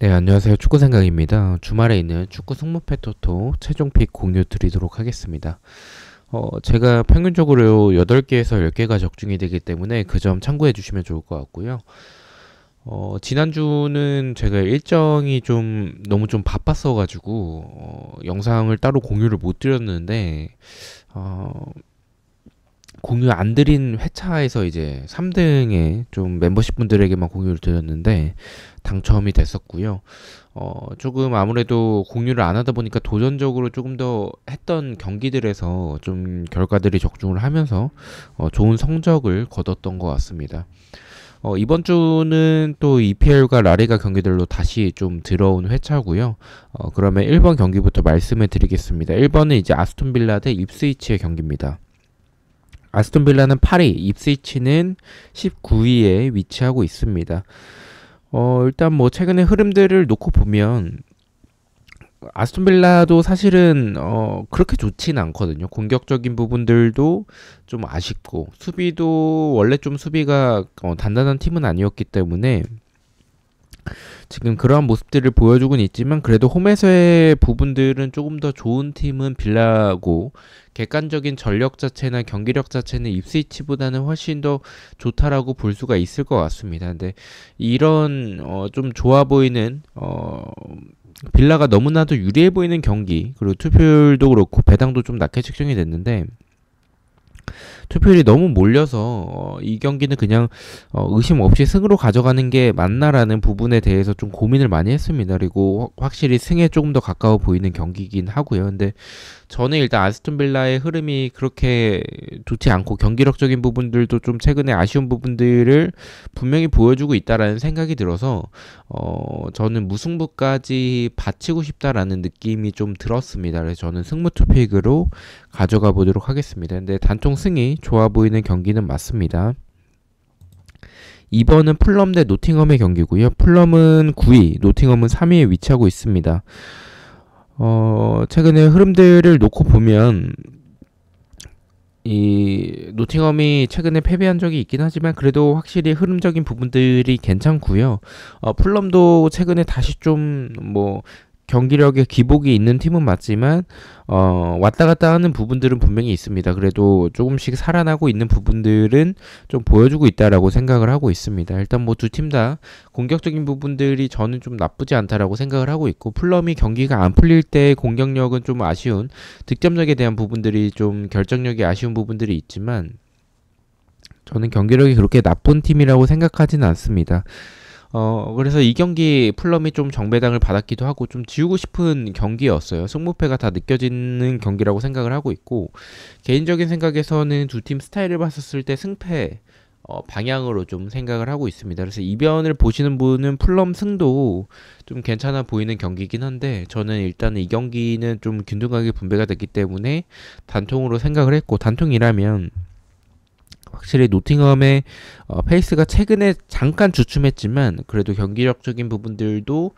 네, 안녕하세요. 축구생각입니다. 주말에 있는 축구 승무패 토토 최종 픽 공유 드리도록 하겠습니다. 제가 평균적으로 8개에서 10개가 적중이 되기 때문에 그 점 참고해 주시면 좋을 것 같고요. 지난주는 제가 일정이 너무 좀 바빴어가지고, 영상을 따로 공유를 못 드렸는데, 어, 공유 안 드린 회차에서 이제 3등에 좀 멤버십 분들에게만 공유를 드렸는데 당첨이 됐었고요. 조금 아무래도 공유를 안 하다 보니까 도전적으로 조금 더 했던 경기들에서 좀 결과들이 적중을 하면서 좋은 성적을 거뒀던 것 같습니다. 이번 주는 또 EPL과 라리가 경기들로 다시 좀 들어온 회차고요. 그러면 1번 경기부터 말씀해 드리겠습니다. 1번은 이제 아스톤 빌라 대 입스위치의 경기입니다. 아스톤 빌라는 8위, 입스위치는 19위에 위치하고 있습니다. 일단 뭐 최근의 흐름들을 놓고 보면 아스톤 빌라도 사실은 그렇게 좋진 않거든요. 공격적인 부분들도 좀 아쉽고 수비도 원래 좀 수비가 단단한 팀은 아니었기 때문에 지금 그러한 모습들을 보여주고는 있지만 그래도 홈에서의 부분들은 조금 더 좋은 팀은 빌라고 객관적인 전력 자체나 경기력 자체는 입스위치보다는 훨씬 더 좋다라고 볼 수가 있을 것 같습니다. 근데 이런 좀 좋아 보이는 빌라가 너무나도 유리해 보이는 경기, 그리고 투표율도 그렇고 배당도 좀 낮게 측정이 됐는데 투표율이 너무 몰려서 이 경기는 그냥 의심 없이 승으로 가져가는 게 맞나라는 부분에 대해서 좀 고민을 많이 했습니다. 그리고 확실히 승에 조금 더 가까워 보이는 경기이긴 하고요. 근데 저는 일단 아스톤 빌라의 흐름이 그렇게 좋지 않고 경기력적인 부분들도 좀 최근에 아쉬운 부분들을 분명히 보여주고 있다라는 생각이 들어서 저는 무승부까지 바치고 싶다라는 느낌이 좀 들었습니다. 그래서 저는 승부 투픽으로 가져가 보도록 하겠습니다. 근데 단통 승이 좋아 보이는 경기는 맞습니다. 2번은 풀럼 대 노팅엄의 경기고요. 풀럼은 9위, 노팅엄은 3위에 위치하고 있습니다. 최근의 흐름들을 놓고 보면 이 노팅엄이 최근에 패배한 적이 있긴 하지만 그래도 확실히 흐름적인 부분들이 괜찮고요. 풀럼도 최근에 다시 좀 뭐 경기력에 기복이 있는 팀은 맞지만 왔다 갔다 하는 부분들은 분명히 있습니다. 그래도 조금씩 살아나고 있는 부분들은 좀 보여주고 있다라고 생각을 하고 있습니다. 일단 뭐 두 팀 다 공격적인 부분들이 저는 좀 나쁘지 않다라고 생각을 하고 있고, 풀럼이 경기가 안 풀릴 때 공격력은 좀 아쉬운, 득점력에 대한 부분들이 좀 결정력이 아쉬운 부분들이 있지만 저는 경기력이 그렇게 나쁜 팀이라고 생각하지는 않습니다. 그래서 이 경기 풀럼이 좀 정배당을 받았기도 하고 좀 지우고 싶은 경기였어요. 승부패가 다 느껴지는 경기라고 생각을 하고 있고, 개인적인 생각에서는 두 팀 스타일을 봤었을 때 승패 방향으로 좀 생각을 하고 있습니다. 그래서 이변을 보시는 분은 풀럼 승도 좀 괜찮아 보이는 경기긴 한데 저는 일단 이 경기는 좀 균등하게 분배가 됐기 때문에 단통으로 생각을 했고, 단통이라면 확실히 노팅엄의 페이스가 최근에 잠깐 주춤했지만 그래도 경기력적인 부분들도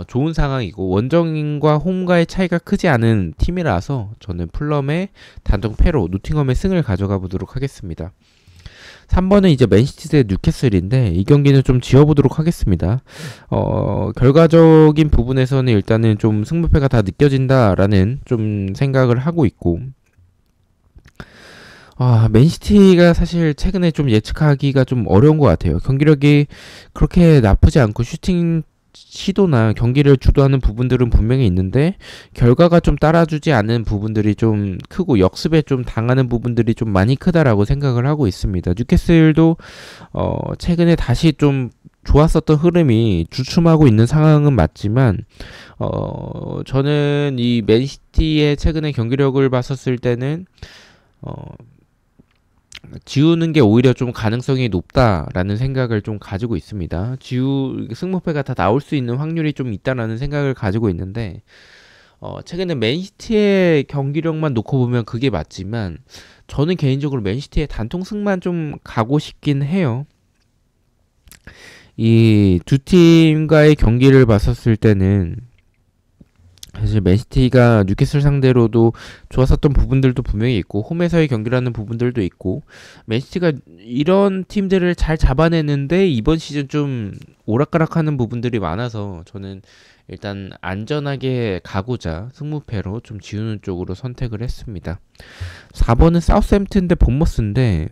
좋은 상황이고 원정인과 홈과의 차이가 크지 않은 팀이라서 저는 풀럼의 단독 패로 노팅엄의 승을 가져가 보도록 하겠습니다. 3번은 이제 맨시티 대 뉴캐슬인데 이 경기는 좀 지어보도록 하겠습니다. 결과적인 부분에서는 일단은 좀 승부패가 다 느껴진다라는 좀 생각을 하고 있고, 맨시티가 사실 최근에 좀 예측하기가 좀 어려운 것 같아요. 경기력이 그렇게 나쁘지 않고 슈팅 시도나 경기를 주도하는 부분들은 분명히 있는데 결과가 좀 따라주지 않는 부분들이 좀 크고 역습에 좀 당하는 부분들이 좀 많이 크다라고 생각을 하고 있습니다. 뉴캐슬도 최근에 다시 좀 좋았었던 흐름이 주춤하고 있는 상황은 맞지만 저는 이 맨시티의 최근의 경기력을 봤었을 때는 지우는 게 오히려 좀 가능성이 높다라는 생각을 좀 가지고 있습니다. 승무패가 다 나올 수 있는 확률이 좀 있다라는 생각을 가지고 있는데 최근에 맨시티의 경기력만 놓고 보면 그게 맞지만 저는 개인적으로 맨시티의 단통승만 좀 가고 싶긴 해요. 이 두 팀과의 경기를 봤었을 때는 사실 맨시티가 뉴캐슬 상대로도 좋았었던 부분들도 분명히 있고 홈에서의 경기라는 부분들도 있고 맨시티가 이런 팀들을 잘 잡아내는데 이번 시즌 좀 오락가락하는 부분들이 많아서 저는 일단 안전하게 가고자 승무패로 좀 지우는 쪽으로 선택을 했습니다. 4번은 사우스햄튼 대 본머스인데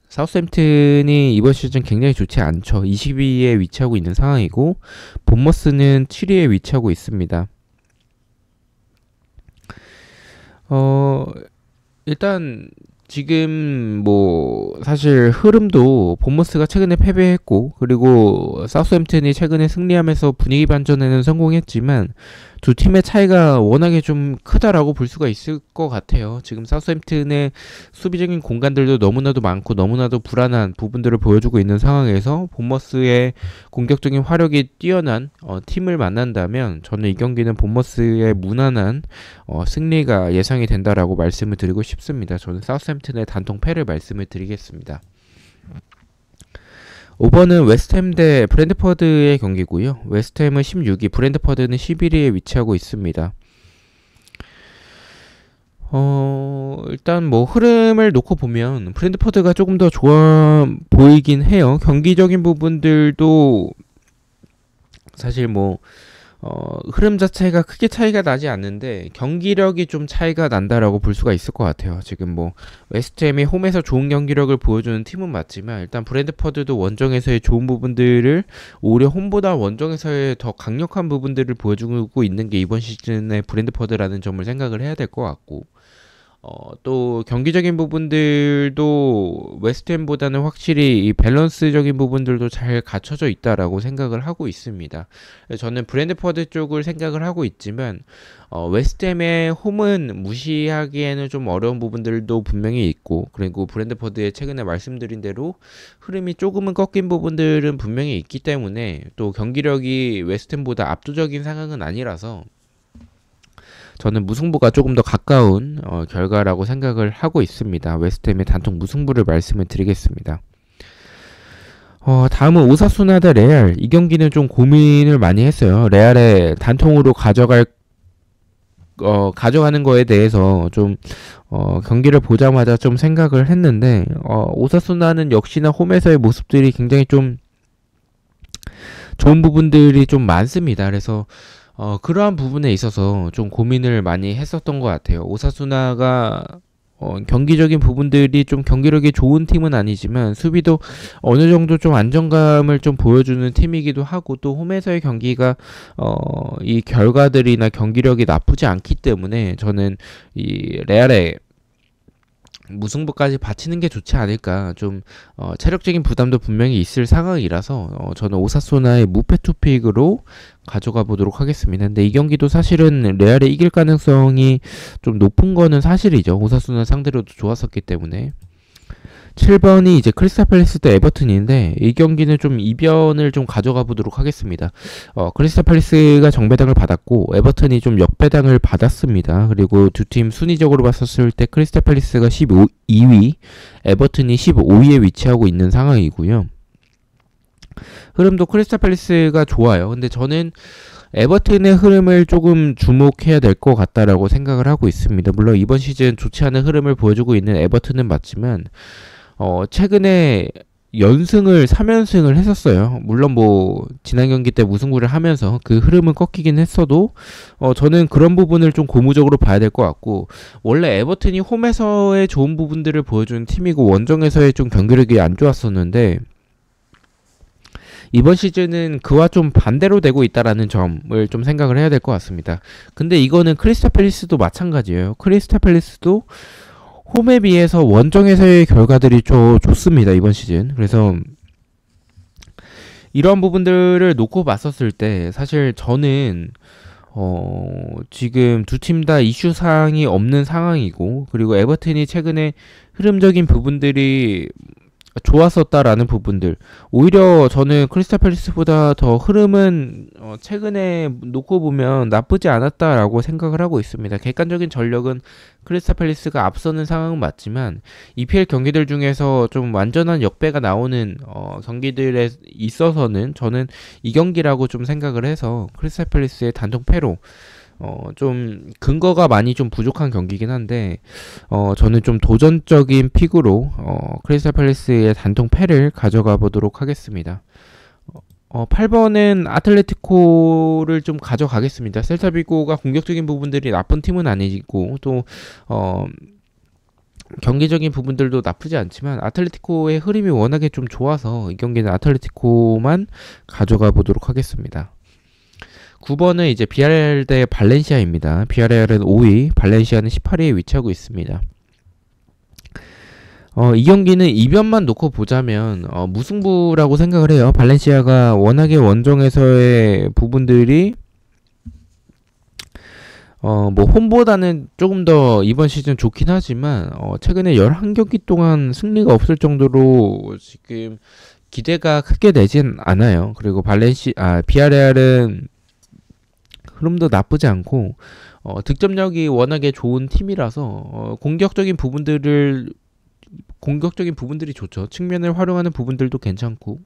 사우스햄튼이 이번 시즌 굉장히 좋지 않죠. 20위에 위치하고 있는 상황이고 본머스는 7위에 위치하고 있습니다. 일단 지금 뭐 사실 흐름도 본머스가 최근에 패배했고 그리고 사우스햄튼이 최근에 승리하면서 분위기 반전에는 성공했지만 두 팀의 차이가 워낙에 좀 크다라고 볼 수가 있을 것 같아요. 지금 사우스햄튼의 수비적인 공간들도 너무나도 많고 너무나도 불안한 부분들을 보여주고 있는 상황에서 본머스의 공격적인 화력이 뛰어난 팀을 만난다면 저는 이 경기는 본머스의 무난한 승리가 예상이 된다라고 말씀을 드리고 싶습니다. 저는 사우스햄튼의 단통 패를 말씀을 드리겠습니다. 5번은 웨스트햄 대 브랜트퍼드의 경기고요. 웨스트햄은 16위, 브랜트퍼드는 11위에 위치하고 있습니다. 일단 뭐 흐름을 놓고 보면 브랜트퍼드가 조금 더 좋아 보이긴 해요. 경기적인 부분들도 사실 뭐 흐름 자체가 크게 차이가 나지 않는데 경기력이 좀 차이가 난다라고 볼 수가 있을 것 같아요. 지금 뭐 웨스트햄이 홈에서 좋은 경기력을 보여주는 팀은 맞지만 일단 브랜트퍼드도 원정에서의 좋은 부분들을 오히려 홈보다 원정에서의 더 강력한 부분들을 보여주고 있는 게 이번 시즌의 브랜트퍼드라는 점을 생각을 해야 될 것 같고 또 경기적인 부분들도 웨스트햄보다는 확실히 이 밸런스적인 부분들도 잘 갖춰져 있다라고 생각을 하고 있습니다. 저는 브랜트퍼드 쪽을 생각을 하고 있지만 웨스트햄의 홈은 무시하기에는 좀 어려운 부분들도 분명히 있고 그리고 브랜트퍼드의 최근에 말씀드린 대로 흐름이 조금은 꺾인 부분들은 분명히 있기 때문에 또 경기력이 웨스트햄보다 압도적인 상황은 아니라서 저는 무승부가 조금 더 가까운 결과라고 생각을 하고 있습니다. 웨스트햄의 단통 무승부를 말씀을 드리겠습니다. 다음은 오사수나 대 레알. 이 경기는 좀 고민을 많이 했어요. 레알의 단통으로 가져가는 거에 대해서 좀 경기를 보자마자 좀 생각을 했는데 오사수나는 역시나 홈에서의 모습들이 굉장히 좀 좋은 부분들이 좀 많습니다. 그래서 그러한 부분에 있어서 좀 고민을 많이 했었던 것 같아요. 오사수나가 경기적인 부분들이 좀 경기력이 좋은 팀은 아니지만 수비도 어느 정도 좀 안정감을 좀 보여주는 팀이기도 하고 또 홈에서의 경기가 이 결과들이나 경기력이 나쁘지 않기 때문에 저는 이 레알의 무승부까지 바치는 게 좋지 않을까. 좀 체력적인 부담도 분명히 있을 상황이라서 저는 오사수나의 무패 투픽으로 가져가 보도록 하겠습니다. 근데 이 경기도 사실은 레알이 이길 가능성이 좀 높은 거는 사실이죠. 오사수나 상대로도 좋았었기 때문에. 7번이 이제 크리스탈 팰리스 대 에버튼인데 이 경기는 좀 이변을 좀 가져가 보도록 하겠습니다. 크리스탈 팰리스가 정배당을 받았고 에버튼이 좀 역배당을 받았습니다. 그리고 두 팀 순위적으로 봤었을 때 크리스탈 팰리스가 12위, 에버튼이 15위에 위치하고 있는 상황이고요. 흐름도 크리스탈 팰리스가 좋아요. 근데 저는 에버튼의 흐름을 조금 주목해야 될 것 같다라고 생각을 하고 있습니다. 물론 이번 시즌 좋지 않은 흐름을 보여주고 있는 에버튼은 맞지만 최근에 3연승을 했었어요. 물론 뭐 지난 경기 때 무승부를 하면서 그 흐름은 꺾이긴 했어도 저는 그런 부분을 좀 고무적으로 봐야 될 것 같고 원래 에버튼이 홈에서의 좋은 부분들을 보여주는 팀이고 원정에서의 좀 경기력이 안 좋았었는데 이번 시즌은 그와 좀 반대로 되고 있다라는 점을 좀 생각을 해야 될 것 같습니다. 근데 이거는 크리스탈 팰리스도 마찬가지예요. 크리스탈 팰리스도 홈에 비해서 원정에서의 결과들이 좀 좋습니다. 이번 시즌. 그래서 이런 부분들을 놓고 봤었을 때 사실 저는 지금 두 팀 다 이슈 사항이 없는 상황이고 그리고 에버튼이 최근에 흐름적인 부분들이 좋았었다라는 부분들. 오히려 저는 크리스탈 팰리스보다 더 흐름은 최근에 놓고 보면 나쁘지 않았다라고 생각을 하고 있습니다. 객관적인 전력은 크리스탈 팰리스가 앞서는 상황은 맞지만 EPL 경기들 중에서 좀 완전한 역배가 나오는 경기들에 있어서는 저는 이 경기라고 좀 생각을 해서 크리스탈 팰리스의 단독 패로 좀 근거가 많이 좀 부족한 경기긴 한데 저는 좀 도전적인 픽으로 크리스탈 팰리스의 단통 패를 가져가 보도록 하겠습니다. 8번은 아틀레티코를 좀 가져가겠습니다. 셀타비고가 공격적인 부분들이 나쁜 팀은 아니고 또 경기적인 부분들도 나쁘지 않지만 아틀레티코의 흐름이 워낙에 좀 좋아서 이 경기는 아틀레티코만 가져가 보도록 하겠습니다. 9번은 이제 비아레알 대 발렌시아입니다. 비아레알은 5위, 발렌시아는 18위에 위치하고 있습니다. 이 경기는 이변만 놓고 보자면 무승부라고 생각을 해요. 발렌시아가 워낙에 원정에서의 부분들이 뭐 홈보다는 조금 더 이번 시즌 좋긴 하지만 최근에 11경기 동안 승리가 없을 정도로 지금 기대가 크게 되진 않아요. 그리고 비아레알은 흐름도 나쁘지 않고 득점력이 워낙에 좋은 팀이라서 공격적인 부분들이 좋죠. 측면을 활용하는 부분들도 괜찮고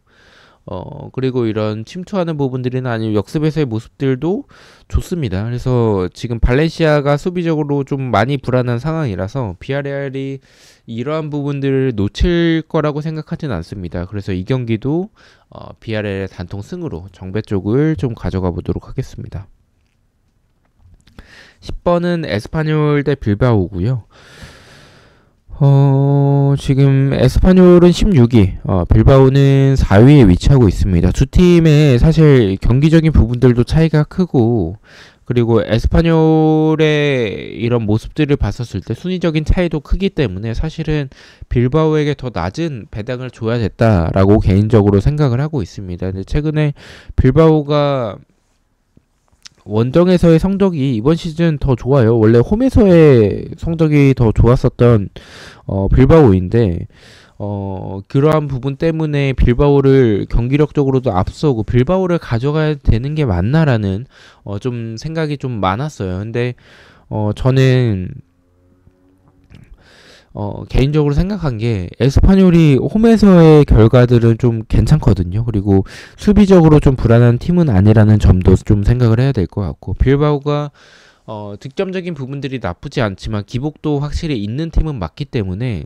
그리고 이런 침투하는 부분들이나 아니면 역습에서의 모습들도 좋습니다. 그래서 지금 발렌시아가 수비적으로 좀 많이 불안한 상황이라서 비아레알이 이러한 부분들을 놓칠 거라고 생각하진 않습니다. 그래서 이 경기도 비아레알의 단통 승으로 정배 쪽을 좀 가져가 보도록 하겠습니다. 10번은 에스파뇰 대 빌바오고요. 지금 에스파뇰은 16위, 빌바오는 4위에 위치하고 있습니다. 두 팀의 사실 경기적인 부분들도 차이가 크고 그리고 에스파뇰의 이런 모습들을 봤었을 때 순위적인 차이도 크기 때문에 사실은 빌바오에게 더 낮은 배당을 줘야 됐다라고 개인적으로 생각을 하고 있습니다. 근데 최근에 빌바오가 원정에서의 성적이 이번 시즌 더 좋아요. 원래 홈에서의 성적이 더 좋았었던 빌바오인데 그러한 부분 때문에 빌바오를 경기력적으로도 앞서고 빌바오를 가져가야 되는 게 맞나라는 좀 생각이 좀 많았어요. 근데 저는 개인적으로 생각한 게 에스파뇰이 홈에서의 결과들은 좀 괜찮거든요. 그리고 수비적으로 좀 불안한 팀은 아니라는 점도 좀 생각을 해야 될 것 같고 빌바오가 득점적인 부분들이 나쁘지 않지만 기복도 확실히 있는 팀은 맞기 때문에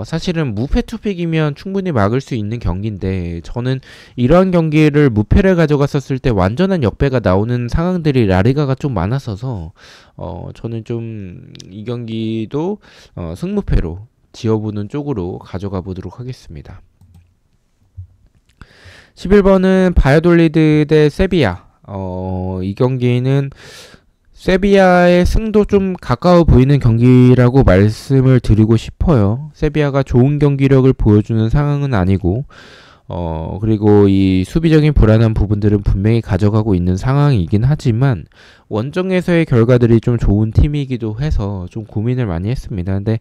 사실은 무패 투픽이면 충분히 막을 수 있는 경기인데 저는 이러한 경기를 무패를 가져갔었을 때 완전한 역배가 나오는 상황들이 라리가가 좀 많았어서 저는 좀 이 경기도 승무패로 지어보는 쪽으로 가져가 보도록 하겠습니다. 11번은 바이아돌리드 대 세비야. 이 경기는 세비야의 승도 좀 가까워 보이는 경기라고 말씀을 드리고 싶어요. 세비야가 좋은 경기력을 보여주는 상황은 아니고 그리고 이 수비적인 불안한 부분들은 분명히 가져가고 있는 상황이긴 하지만 원정에서의 결과들이 좀 좋은 팀이기도 해서 좀 고민을 많이 했습니다. 근데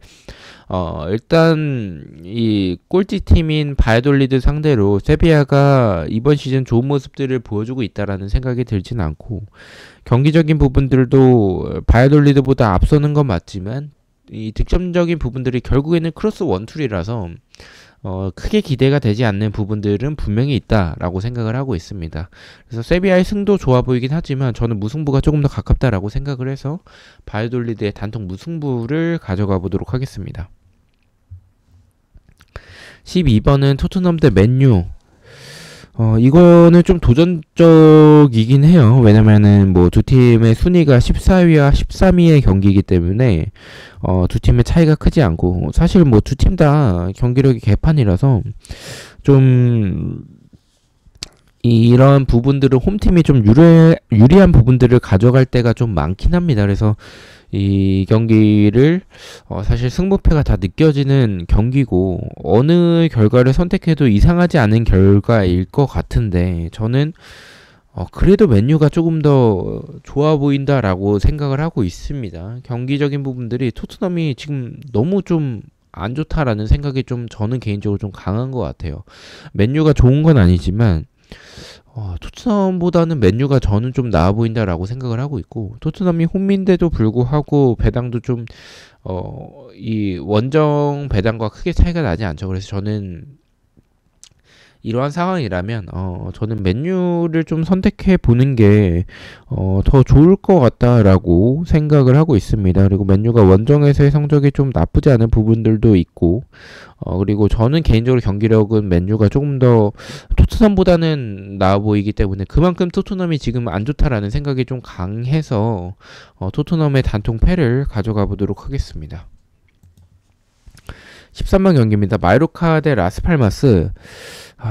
일단 이 꼴찌 팀인 바이아돌리드 상대로 세비야가 이번 시즌 좋은 모습들을 보여주고 있다라는 생각이 들진 않고 경기적인 부분들도 바이아돌리드보다 앞서는 건 맞지만 이 득점적인 부분들이 결국에는 크로스 원툴이라서 크게 기대가 되지 않는 부분들은 분명히 있다라고 생각을 하고 있습니다. 그래서 세비야의 승도 좋아 보이긴 하지만 저는 무승부가 조금 더 가깝다라고 생각을 해서 바이아돌리드의 단통 무승부를 가져가 보도록 하겠습니다. 12번은 토트넘 대 맨유. 이거는 좀 도전적이긴 해요. 왜냐면은 뭐 두 팀의 순위가 14위와 13위의 경기이기 때문에 두 팀의 차이가 크지 않고 사실 뭐 두 팀 다 경기력이 개판이라서 좀 이런 부분들은 홈팀이 좀 유리한 부분들을 가져갈 때가 좀 많긴 합니다. 그래서 이 경기를 사실 승부패가 다 느껴지는 경기고 어느 결과를 선택해도 이상하지 않은 결과일 것 같은데 저는 그래도 맨유가 조금 더 좋아 보인다라고 생각을 하고 있습니다. 경기적인 부분들이 토트넘이 지금 너무 좀 안 좋다라는 생각이 좀 저는 개인적으로 좀 강한 것 같아요. 맨유가 좋은 건 아니지만 토트넘보다는 맨유가 저는 좀 나아 보인다라고 생각을 하고 있고, 토트넘이 홈인데도 불구하고 배당도 좀 이 원정 배당과 크게 차이가 나지 않죠. 그래서 저는 이러한 상황이라면 저는 맨유를 좀 선택해 보는 게 더 좋을 것 같다라고 생각을 하고 있습니다. 그리고 맨유가 원정에서의 성적이 좀 나쁘지 않은 부분들도 있고, 그리고 저는 개인적으로 경기력은 맨유가 조금 더 토트넘보다는 나아 보이기 때문에 그만큼 토트넘이 지금 안 좋다라는 생각이 좀 강해서 토트넘의 단통 패를 가져가 보도록 하겠습니다. 13번 경기입니다. 마요르카 대 라스팔마스.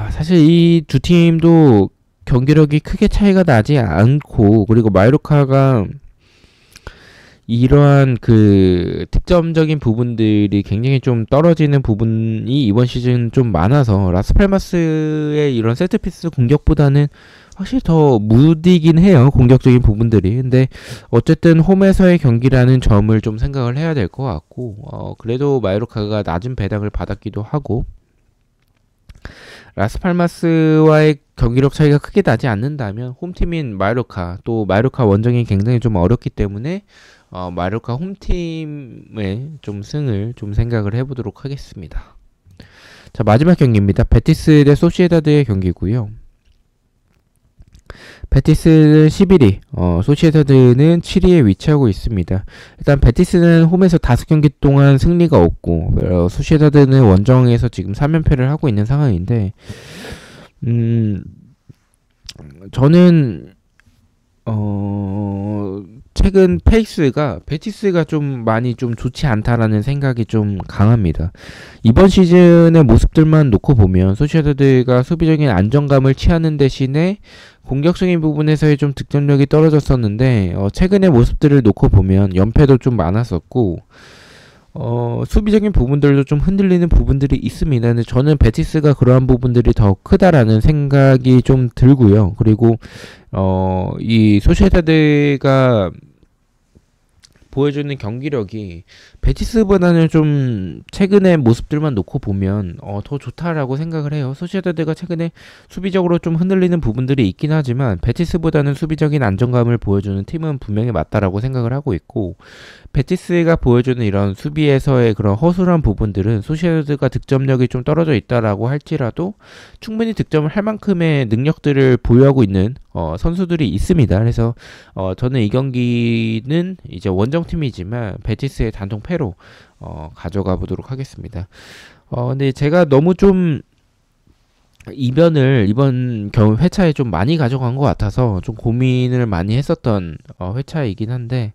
사실 이 두 팀도 경기력이 크게 차이가 나지 않고, 그리고 마요르카가 이러한 그 득점적인 부분들이 굉장히 좀 떨어지는 부분이 이번 시즌 좀 많아서 라스팔마스의 이런 세트피스 공격보다는 확실히 더 무디긴 해요, 공격적인 부분들이. 근데 어쨌든 홈에서의 경기라는 점을 좀 생각을 해야 될 것 같고, 그래도 마요르카가 낮은 배당을 받았기도 하고, 라스팔마스와의 경기력 차이가 크게 나지 않는다면 홈팀인 마요르카, 또 마요르카 원정이 굉장히 좀 어렵기 때문에 마요르카 홈팀의 좀 승을 좀 생각을 해보도록 하겠습니다. 자, 마지막 경기입니다. 베티스 대 소시에다드의 경기고요. 베티스는 11위, 소시에다드는 7위에 위치하고 있습니다. 일단 베티스는 홈에서 5경기 동안 승리가 없고, 소시에다드는 원정에서 지금 3연패를 하고 있는 상황인데, 저는 최근 페이스가 베티스가 좀 많이 좀 좋지 않다라는 생각이 좀 강합니다. 이번 시즌의 모습들만 놓고 보면 소시에다드가 수비적인 안정감을 취하는 대신에 공격적인 부분에서의 좀 득점력이 떨어졌었는데, 최근의 모습들을 놓고 보면 연패도 좀 많았었고, 수비적인 부분들도 좀 흔들리는 부분들이 있습니다. 근데 저는 베티스가 그러한 부분들이 더 크다라는 생각이 좀 들고요. 그리고 이 소시에다드가 보여주는 경기력이 베티스보다는 좀 최근의 모습들만 놓고 보면 더 좋다라고 생각을 해요. 소시에다드가 최근에 수비적으로 좀 흔들리는 부분들이 있긴 하지만 베티스보다는 수비적인 안정감을 보여주는 팀은 분명히 맞다라고 생각을 하고 있고, 베티스가 보여주는 이런 수비에서의 그런 허술한 부분들은 소시에다드가 득점력이 좀 떨어져 있다라고 할지라도 충분히 득점을 할 만큼의 능력들을 보유하고 있는 선수들이 있습니다. 그래서 저는 이 경기는 이제 원정팀이지만 베티스의 단통 패로 가져가 보도록 하겠습니다. 근데 제가 너무 좀 이변을 이번 회차에 좀 많이 가져간 것 같아서 좀 고민을 많이 했었던 회차이긴 한데,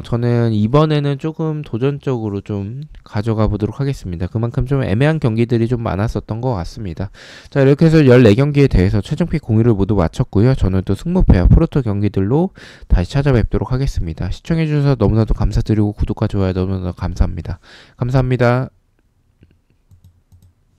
저는 이번에는 조금 도전적으로 좀 가져가 보도록 하겠습니다. 그만큼 좀 애매한 경기들이 좀 많았었던 것 같습니다. 자, 이렇게 해서 14경기에 대해서 최종픽 공유를 모두 마쳤고요. 저는 또 승무패와 프로토 경기들로 다시 찾아뵙도록 하겠습니다. 시청해주셔서 너무나도 감사드리고 구독과 좋아요 너무나도 감사합니다. 감사합니다.